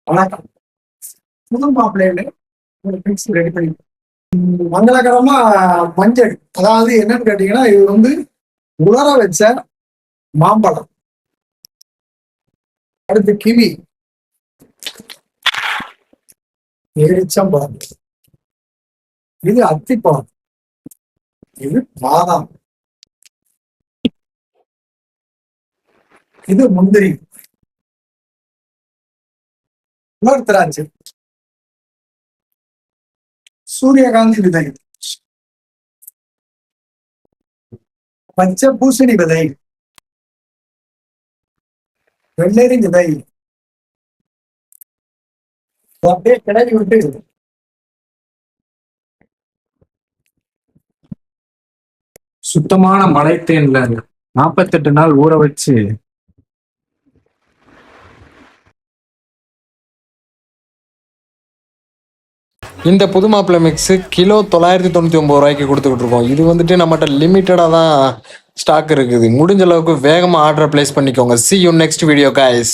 வணக்கம். புது மாப்பிள்ளையில ஒரு மிக்ஸ் ரெடி பண்ணி மங்களகரமா மஞ்சள். அதாவது என்னன்னு கேட்டீங்கன்னா, இது உலர வச்ச மாம்பழம். அடுத்து கிவி, எரிச்சம்பழம், இது அத்திப்பழம், இது பாதாம், இது முந்திரி, உலர் திராட்சை, சூரியகாந்தி விதை, பச்சை பூசணி விதை, வெள்ளரி விதை. அப்படியே கிளறி விட்டு சுத்தமான மலைத்தேன்ல 48 நாள் ஊற வச்சு இந்த புது மாப்பிள்ளை மிக்ஸு கிலோ 999 ரூபாய்க்கு கொடுத்துக்கிட்டு இருக்கோம். இது நம்மகிட்ட லிமிட்டடாக தான் ஸ்டாக் இருக்குது. முடிஞ்ச அளவுக்கு வேகமாக ஆர்டர் பிளேஸ் பண்ணிக்கோங்க. See you next video guys.